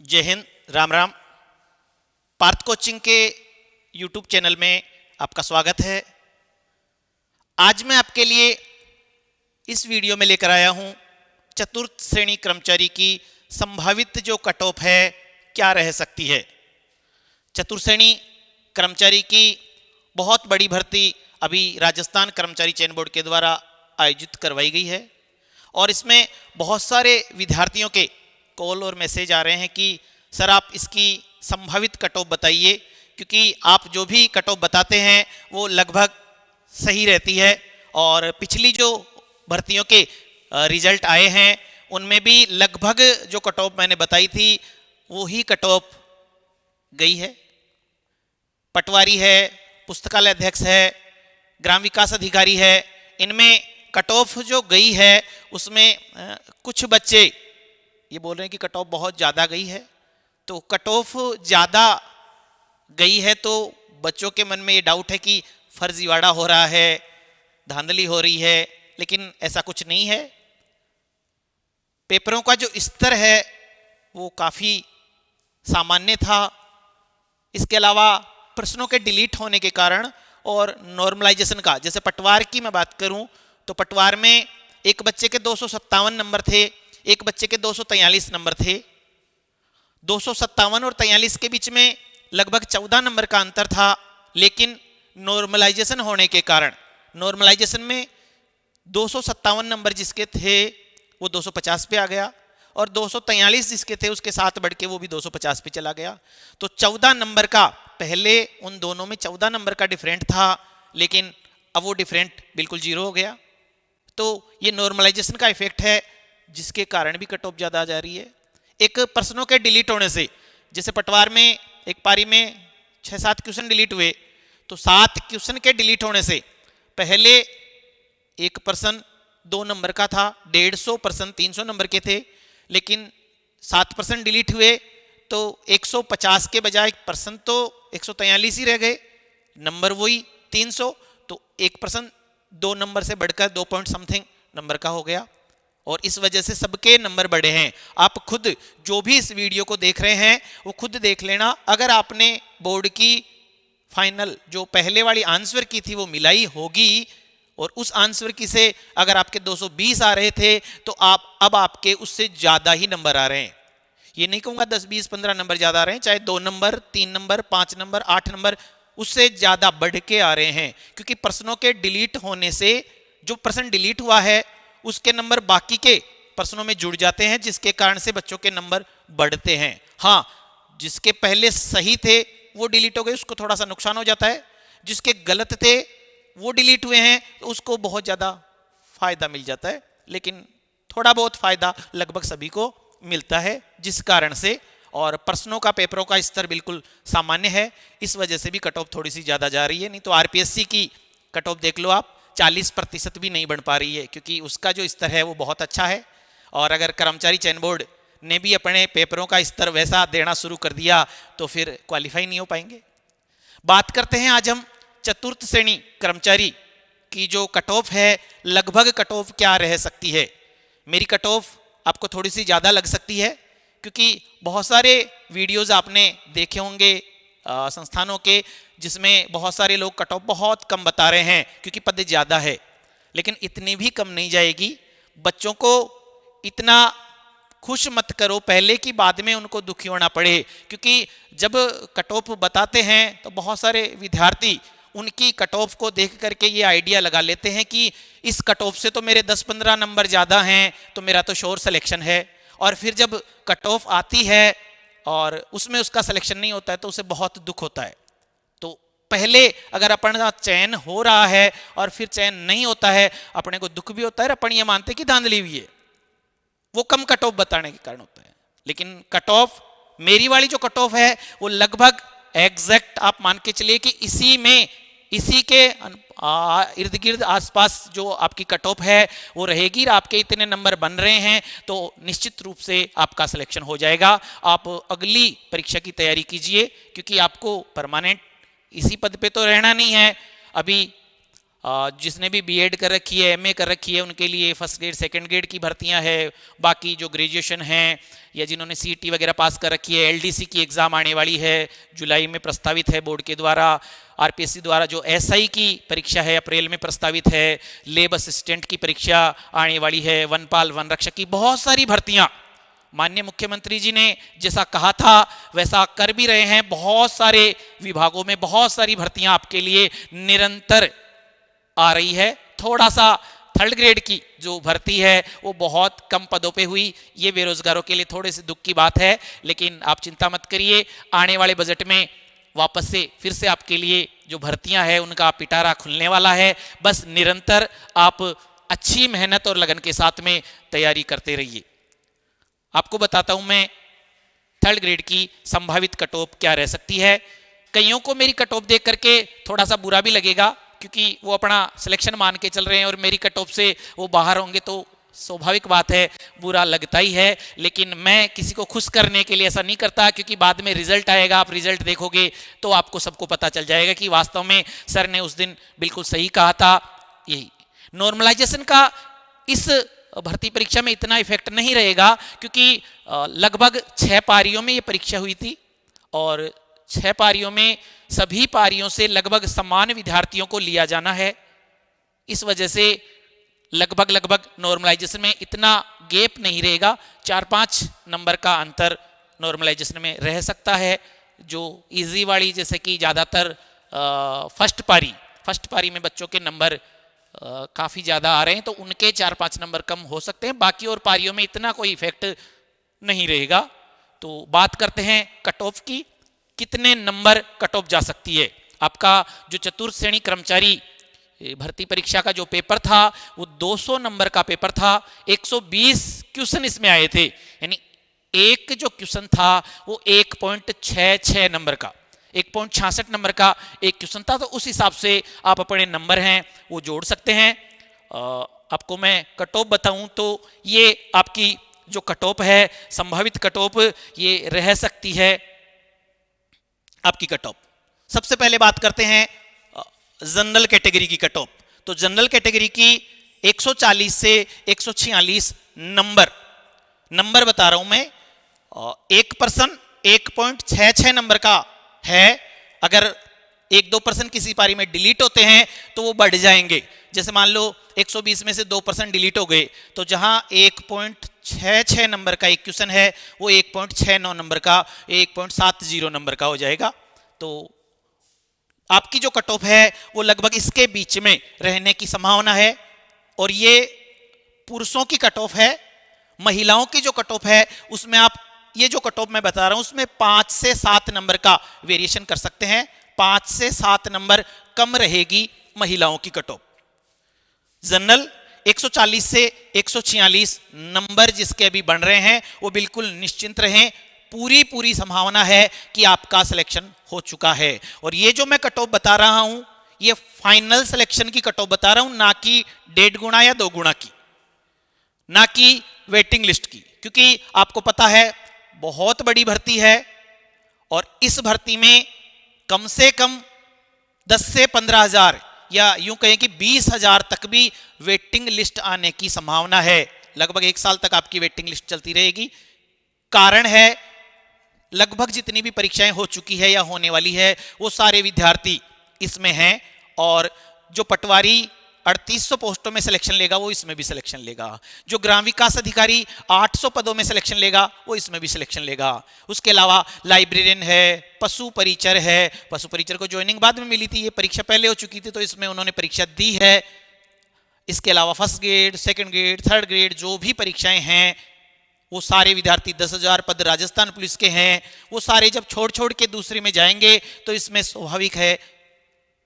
जय हिंद, राम राम। पार्थ कोचिंग के YouTube channel में आपका स्वागत है। आज मैं आपके लिए इस वीडियो में लेकर आया हूं चतुर्थ श्रेणी कर्मचारी की संभावित जो कट ऑफ है क्या रह सकती है। चतुर्थ श्रेणी कर्मचारी की बहुत बड़ी भर्ती अभी राजस्थान कर्मचारी चयन बोर्ड के द्वारा आयोजित करवाई गई है और इसमें बहुत सारे विद्यार्थियों के कॉल और मैसेज आ रहे हैं कि सर आप इसकी संभावित कट ऑफ बताइए, क्योंकि आप जो भी कट ऑफ बताते हैं वो लगभग सही रहती है और पिछली जो भर्तियों के रिजल्ट आए हैं उनमें भी लगभग जो कट ऑफ मैंने बताई थी वो ही कट ऑफ गई है। पटवारी है, पुस्तकालय अध्यक्ष है, ग्राम विकास अधिकारी है, इनमें कट ऑफ जो गई है उसमें कुछ बच्चे ये बोल रहे हैं कि कट ऑफ बहुत ज़्यादा गई है। तो कट ऑफ ज़्यादा गई है तो बच्चों के मन में ये डाउट है कि फर्जीवाड़ा हो रहा है, धांधली हो रही है, लेकिन ऐसा कुछ नहीं है। पेपरों का जो स्तर है वो काफ़ी सामान्य था। इसके अलावा प्रश्नों के डिलीट होने के कारण और नॉर्मलाइजेशन का, जैसे पटवार की मैं बात करूं तो पटवार में एक बच्चे के 257 नंबर थे, एक बच्चे के 243 नंबर थे। 257 और 43 के बीच में लगभग 14 नंबर का अंतर था, लेकिन नॉर्मलाइजेशन होने के कारण नॉर्मलाइजेशन में 257 नंबर जिसके थे वो 250 पे आ गया और 243 जिसके थे उसके साथ बढ़ के वो भी 250 पे चला गया। तो 14 नंबर का, पहले उन दोनों में 14 नंबर का डिफरेंट था, लेकिन अब वो डिफरेंट बिल्कुल जीरो हो गया। तो ये नॉर्मलाइजेशन का इफेक्ट है जिसके कारण भी कट ऑफ ज़्यादा आ जा रही है। एक प्रश्नों के डिलीट होने से, जैसे पटवार में एक पारी में 6-7 क्वेश्चन डिलीट हुए, तो 7 क्वेश्चन के डिलीट होने से पहले एक प्रश्न 2 नंबर का था, 150 प्रश्न 300 नंबर के थे, लेकिन 7 प्रश्न डिलीट हुए तो 150 के बजाय प्रश्न तो 143 ही रह गए, नंबर वही 300। तो एक प्रश्न 2 नंबर से बढ़कर 2 पॉइंट समथिंग नंबर का हो गया और इस वजह से सबके नंबर बढ़े हैं। आप खुद जो भी इस वीडियो को देख रहे हैं वो खुद देख लेना। अगर आपने बोर्ड की फाइनल जो पहले वाली आंसर की थी वो मिलाई होगी और उस आंसर की से अगर आपके 220 आ रहे थे तो अब आपके उससे ज़्यादा ही नंबर आ रहे हैं। ये नहीं कहूँगा 10, 20, 15 नंबर ज़्यादा आ रहे हैं, चाहे 2 नंबर, 3 नंबर, 5 नंबर, 8 नंबर, उससे ज़्यादा बढ़ के आ रहे हैं, क्योंकि प्रश्नों के डिलीट होने से जो प्रश्न डिलीट हुआ है उसके नंबर बाकी के प्रश्नों में जुड़ जाते हैं, जिसके कारण से बच्चों के नंबर बढ़ते हैं। हाँ, जिसके पहले सही थे वो डिलीट हो गए, उसको थोड़ा सा नुकसान हो जाता है। जिसके गलत थे वो डिलीट हुए हैं तो उसको बहुत ज़्यादा फायदा मिल जाता है, लेकिन थोड़ा बहुत फायदा लगभग सभी को मिलता है, जिस कारण से और प्रश्नों का, पेपरों का स्तर बिल्कुल सामान्य है, इस वजह से भी कट ऑफ थोड़ी सी ज़्यादा जा रही है। नहीं तो आरपीएससी की कट ऑफ देख लो आप, 40% भी नहीं बन पा रही है, क्योंकि उसका जो स्तर है वो बहुत अच्छा है। और अगर कर्मचारी चयन बोर्ड ने भी अपने पेपरों का स्तर वैसा देना शुरू कर दिया तो फिर क्वालिफाई नहीं हो पाएंगे। बात करते हैं आज हम चतुर्थ श्रेणी कर्मचारी की जो कट ऑफ है, लगभग कट ऑफ क्या रह सकती है। मेरी कट ऑफ आपको थोड़ी सी ज़्यादा लग सकती है, क्योंकि बहुत सारे वीडियोज़ आपने देखे होंगे संस्थानों के जिसमें बहुत सारे लोग कट ऑफ बहुत कम बता रहे हैं क्योंकि पद ज़्यादा है, लेकिन इतनी भी कम नहीं जाएगी। बच्चों को इतना खुश मत करो पहले की बाद में उनको दुखी होना पड़े, क्योंकि जब कट ऑफ बताते हैं तो बहुत सारे विद्यार्थी उनकी कट ऑफ को देख करके ये आइडिया लगा लेते हैं कि इस कट ऑफ से तो मेरे 10-15 नंबर ज़्यादा हैं तो मेरा तो श्योर सिलेक्शन है। और फिर जब कट ऑफ आती है और उसमें उसका सिलेक्शन नहीं होता है तो उसे बहुत दुख होता है। तो पहले अगर अपना चयन हो रहा है और फिर चयन नहीं होता है, अपने को दुख भी होता है, अपन ये मानते कि धांधली हुई है, वो कम कट ऑफ बताने के कारण होता है। लेकिन कट ऑफ, मेरी वाली जो कट ऑफ है वो लगभग एग्जैक्ट आप मान के चलिए कि इसी के इर्द गिर्द आसपास जो आपकी कट ऑफ है वो रहेगी। आपके इतने नंबर बन रहे हैं तो निश्चित रूप से आपका सिलेक्शन हो जाएगा। आप अगली परीक्षा की तैयारी कीजिए, क्योंकि आपको परमानेंट इसी पद पे तो रहना नहीं है। अभी जिसने भी बीएड कर रखी है, एमए कर रखी है, उनके लिए फर्स्ट ग्रेड सेकंड ग्रेड की भर्तियां हैं। बाकी जो ग्रेजुएशन हैं या जिन्होंने सीईटी वगैरह पास कर रखी है, एलडीसी की एग्ज़ाम आने वाली है, जुलाई में प्रस्तावित है बोर्ड के द्वारा। आरपीएससी द्वारा जो एसआई की परीक्षा है अप्रैल में प्रस्तावित है। लेब असिस्टेंट की परीक्षा आने वाली है, वनपाल वन रक्षक की बहुत सारी भर्तियां माननीय मुख्यमंत्री जी ने जैसा कहा था वैसा कर भी रहे हैं। बहुत सारे विभागों में बहुत सारी भर्तियां आपके लिए निरंतर आ रही है। थोड़ा सा थर्ड ग्रेड की जो भर्ती है वो बहुत कम पदों पे हुई, ये बेरोजगारों के लिए थोड़े से दुख की बात है, लेकिन आप चिंता मत करिए, आने वाले बजट में वापस से फिर से आपके लिए जो भर्तियां हैं उनका पिटारा खुलने वाला है। बस निरंतर आप अच्छी मेहनत और लगन के साथ में तैयारी करते रहिए। आपको बताता हूं मैं थर्ड ग्रेड की संभावित कट ऑफ क्या रह सकती है। कईयों को मेरी कट ऑफ देख करके थोड़ा सा बुरा भी लगेगा, क्योंकि वो अपना सिलेक्शन मान के चल रहे हैं और मेरी कट ऑफ से वो बाहर होंगे, तो स्वाभाविक बात है बुरा लगता ही है। लेकिन मैं किसी को खुश करने के लिए ऐसा नहीं करता, क्योंकि बाद में रिजल्ट आएगा, आप रिजल्ट देखोगे तो आपको सबको पता चल जाएगा कि वास्तव में सर ने उस दिन बिल्कुल सही कहा था। यही नॉर्मलाइजेशन का इस भर्ती परीक्षा में इतना इफेक्ट नहीं रहेगा, क्योंकि लगभग 6 पारियों में ये परीक्षा हुई थी और 6 पारियों में सभी पारियों से लगभग समान विद्यार्थियों को लिया जाना है। इस वजह से लगभग नॉर्मलाइजेशन में इतना गैप नहीं रहेगा। 4-5 नंबर का अंतर नॉर्मलाइजेशन में रह सकता है। जो इजी वाली, जैसे कि ज़्यादातर फर्स्ट पारी में बच्चों के नंबर काफ़ी ज़्यादा आ रहे हैं, तो उनके 4-5 नंबर कम हो सकते हैं। बाकी और पारियों में इतना कोई इफेक्ट नहीं रहेगा। तो बात करते हैं कट ऑफ की, कितने नंबर कट ऑफ जा सकती है। आपका जो चतुर्थ श्रेणी कर्मचारी भर्ती परीक्षा का जो पेपर था वो 200 नंबर का पेपर था। 120 क्वेश्चन इसमें आए थे, यानी एक जो क्वेश्चन था वो 1.66 नंबर का, 1.66 नंबर का एक क्वेश्चन था। तो उस हिसाब से आप अपने नंबर हैं वो जोड़ सकते हैं। आपको मैं कट ऑफ बताऊं तो ये आपकी जो कट ऑफ है, संभावित कट ऑफ, ये रह सकती है आपकी कट ऑफ। सबसे पहले बात करते हैं जनरल कैटेगरी की कट ऑफ। तो जनरल कैटेगरी की 140 से 146 नंबर बता रहा हूं मैं। एक पर्सन 1.66 नंबर का है। अगर 1-2% किसी पारी में डिलीट होते हैं तो वो बढ़ जाएंगे। जैसे मान लो 120 में से 2% डिलीट हो गए, तो जहां 1.66 नंबर का एक क्वेश्चन है वो 1.69 नंबर का, 1.70 नंबर का हो जाएगा। तो आपकी जो कट ऑफ है वो लगभग इसके बीच में रहने की संभावना है। और ये पुरुषों की कट ऑफ है। महिलाओं की जो कट ऑफ है उसमें आप, ये जो कट ऑफ मैं बता रहा हूं उसमें 5 से 7 नंबर का वेरिएशन कर सकते हैं। 5 से 7 नंबर कम रहेगी महिलाओं की कट ऑफ। जनरल 140 से 146 नंबर जिसके अभी बन रहे हैं वो बिल्कुल निश्चिंत रहें। पूरी संभावना है कि आपका सिलेक्शन हो चुका है। और ये जो मैं कट ऑफ बता रहा हूं ये फाइनल सिलेक्शन की कट ऑफ बता रहा हूं, ना कि 1.5 गुना या 2 गुना की, ना कि वेटिंग लिस्ट की। क्योंकि आपको पता है बहुत बड़ी भर्ती है और इस भर्ती में कम से कम 10 से 15,000 या यूं कहें कि 20,000 तक भी वेटिंग लिस्ट आने की संभावना है। लगभग 1 साल तक आपकी वेटिंग लिस्ट चलती रहेगी। कारण है लगभग जितनी भी परीक्षाएं हो चुकी है या होने वाली है वो सारे विद्यार्थी इसमें हैं। और जो पटवारी 3800 पोस्टों में सिलेक्शन लेगा वो इसमें भी सिलेक्शन लेगा। जो ग्राम विकास अधिकारी 800 पदों में सिलेक्शन लेगा वो इसमें भी सिलेक्शन लेगा। उसके अलावा लाइब्रेरियन है, पशु परिचर है। पशु परिचर को ज्वाइनिंग बाद में मिली थी, ये परीक्षा पहले हो चुकी थी तो इसमें उन्होंने परीक्षा दी है। इसके अलावा first grade, second grade, third grade जो भी परीक्षाएं हैं वो सारे विद्यार्थी, 10,000 पद राजस्थान पुलिस के हैं, वो सारे जब छोड़ के दूसरे में जाएंगे तो इसमें स्वाभाविक है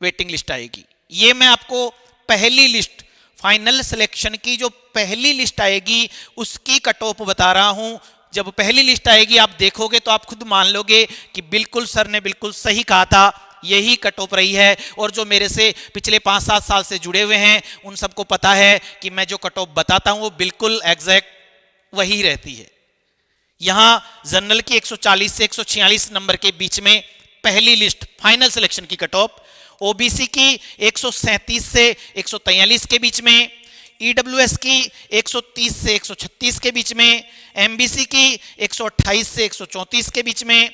वेटिंग लिस्ट आएगी। ये मैं आपको पहली लिस्ट, फाइनल सिलेक्शन की जो पहली लिस्ट आएगी उसकी कट ऑफ बता रहा हूं। जब पहली लिस्ट आएगी आप देखोगे तो आप खुद मान लोगे कि बिल्कुल सर ने बिल्कुल सही कहा था, यही कट ऑफ रही है। और जो मेरे से पिछले 5-7 साल से जुड़े हुए हैं उन सबको पता है कि मैं जो कट ऑफ बताता हूं वो बिल्कुल एग्जैक्ट वही रहती है। यहां जनरल की 140 से 146 नंबर के बीच में पहली लिस्ट फाइनल सिलेक्शन की कट ऑफ, ओबीसी की 137 से 143 के बीच में, ईडब्ल्यूएस की 130 से 136 के बीच में, एमबीसी की 128 से 134 के बीच में,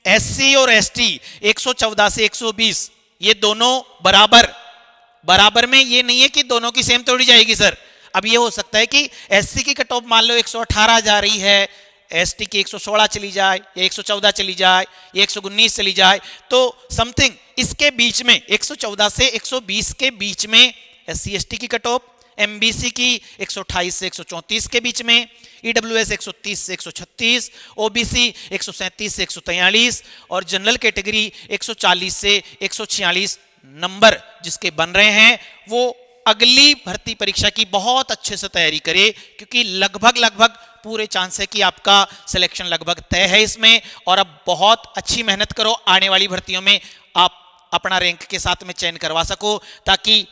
एससी और एसटी 114 से 120, ये दोनों बराबर में। ये नहीं है कि दोनों की सेम तोड़ी जाएगी सर। अब ये हो सकता है कि एससी की कट ऑफ मान लो 118 जा रही है, एसटी की 116 चली जाए, या 114 चली जाए, या 119 चली जाए, तो समथिंग इसके बीच में 114 से 120 के बीच में एससी एसटी की कट ऑफ, एमबीसी की 128 से 134 के बीच में, ईडब्ल्यूएस 130 से 136, ओबीसी 137 से 143 और जनरल कैटेगरी 140 से 146 नंबर जिसके बन रहे हैं वो अगली भर्ती परीक्षा की बहुत अच्छे से तैयारी करे, क्योंकि लगभग पूरे चांस है कि आपका सिलेक्शन लगभग तय है इसमें। और अब बहुत अच्छी मेहनत करो, आने वाली भर्तियों में आप अपना रैंक के साथ में चयन करवा सको, ताकि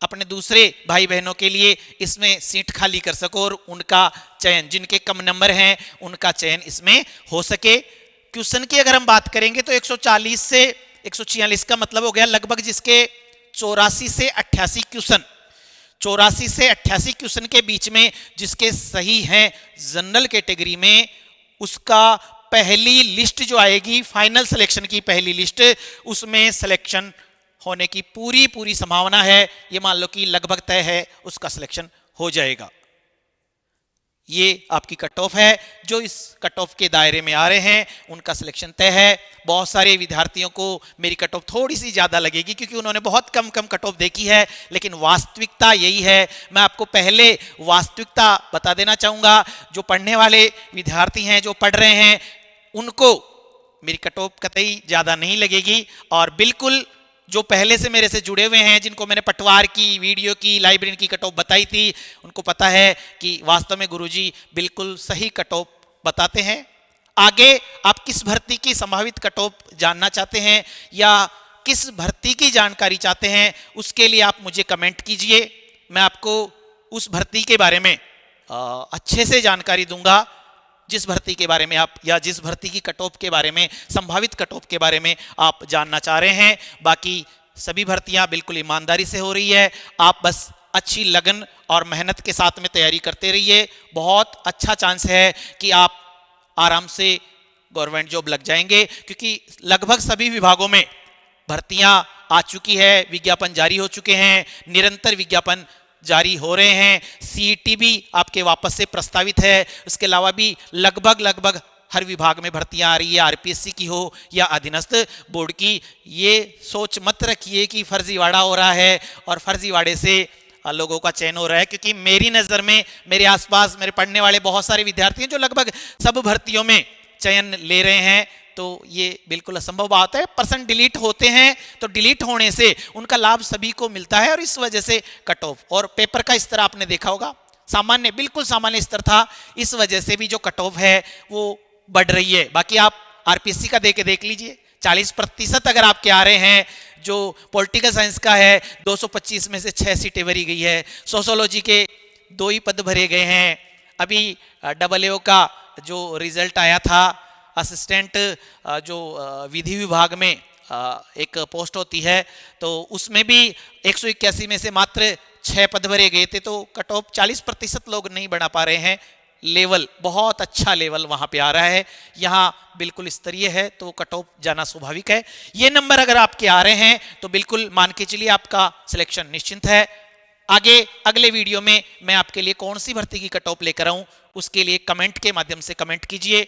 अपने दूसरे भाई बहनों के लिए इसमें सीट खाली कर सको और उनका चयन, जिनके कम नंबर हैं उनका चयन इसमें हो सके। क्वेश्चन की अगर हम बात करेंगे तो 140 से 146 का मतलब हो गया लगभग जिसके 84 से 88 क्वेश्चन, 84 से 88 क्वेश्चन के बीच में जिसके सही हैं जनरल कैटेगरी में, उसका पहली लिस्ट जो आएगी फाइनल सिलेक्शन की पहली लिस्ट, उसमें सिलेक्शन होने की पूरी संभावना है। ये मान लो कि लगभग तय है, उसका सिलेक्शन हो जाएगा। ये आपकी कट ऑफ है। जो इस कट ऑफ के दायरे में आ रहे हैं उनका सिलेक्शन तय है। बहुत सारे विद्यार्थियों को मेरी कट ऑफ थोड़ी सी ज्यादा लगेगी क्योंकि उन्होंने बहुत कम कट ऑफ देखी है, लेकिन वास्तविकता यही है। मैं आपको पहले वास्तविकता बता देना चाहूंगा। जो पढ़ने वाले विद्यार्थी हैं, जो पढ़ रहे हैं, उनको मेरी कट ऑफ कतई ज्यादा नहीं लगेगी। और बिल्कुल जो पहले से मेरे से जुड़े हुए हैं, जिनको मैंने पटवार की, वीडियो की, लाइब्रेरी की कट ऑफ बताई थी, उनको पता है कि वास्तव में गुरुजी बिल्कुल सही कट ऑफ बताते हैं। आगे आप किस भर्ती की संभावित कट ऑफ जानना चाहते हैं या किस भर्ती की जानकारी चाहते हैं, उसके लिए आप मुझे कमेंट कीजिए। मैं आपको उस भर्ती के बारे में अच्छे से जानकारी दूंगा जिस भर्ती के बारे में आप, या जिस भर्ती की कट ऑफ के बारे में, संभावित कट ऑफ के बारे में आप जानना चाह रहे हैं। बाकी सभी भर्तियां बिल्कुल ईमानदारी से हो रही है। आप बस अच्छी लगन और मेहनत के साथ में तैयारी करते रहिए। बहुत अच्छा चांस है कि आप आराम से गवर्नमेंट जॉब लग जाएंगे, क्योंकि लगभग सभी विभागों में भर्तियां आ चुकी है, विज्ञापन जारी हो चुके हैं, निरंतर विज्ञापन जारी हो रहे हैं। सीईटी भी आपके वापस से प्रस्तावित है। उसके अलावा भी लगभग हर विभाग में भर्तियां आ रही है, आरपीएससी की हो या अधीनस्थ बोर्ड की। ये सोच मत रखिए कि फर्जीवाड़ा हो रहा है और फर्जीवाड़े से लोगों का चयन हो रहा है, क्योंकि मेरी नज़र में, मेरे आसपास मेरे पढ़ने वाले बहुत सारे विद्यार्थी हैं जो लगभग सब भर्तियों में चयन ले रहे हैं। तो ये बिल्कुल असंभव बात है। पर्सन डिलीट होते हैं तो डिलीट होने से उनका लाभ सभी को मिलता है, और इस वजह से कट ऑफ और पेपर का स्तर आपने देखा होगा, सामान्य, बिल्कुल सामान्य स्तर था। इस वजह से भी जो कट ऑफ है वो बढ़ रही है। बाकी आप आरपीएससी का देख लीजिए, 40% अगर आपके आ रहे हैं। जो पॉलिटिकल साइंस का है 225 में से 6 सीटें भरी गई है। सोशोलॉजी के 2 ही पद भरे गए हैं। अभी AAO का जो रिजल्ट आया था, असिस्टेंट जो विधि विभाग में एक पोस्ट होती है, तो उसमें भी 181 में से मात्र 6 पद भरे गए थे। तो कट ऑफ 40% लोग नहीं बढ़ा पा रहे हैं। लेवल बहुत अच्छा लेवल वहां पे आ रहा है, यहाँ बिल्कुल स्तरीय है, तो कट ऑफ जाना स्वाभाविक है। ये नंबर अगर आपके आ रहे हैं तो बिल्कुल मान के चलिए आपका सिलेक्शन निश्चिंत है। आगे अगले वीडियो में मैं आपके लिए कौन सी भर्ती की कट ऑफ लेकर आऊं, उसके लिए कमेंट के माध्यम से कमेंट कीजिए।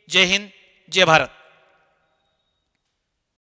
जय हिंद, जय भारत।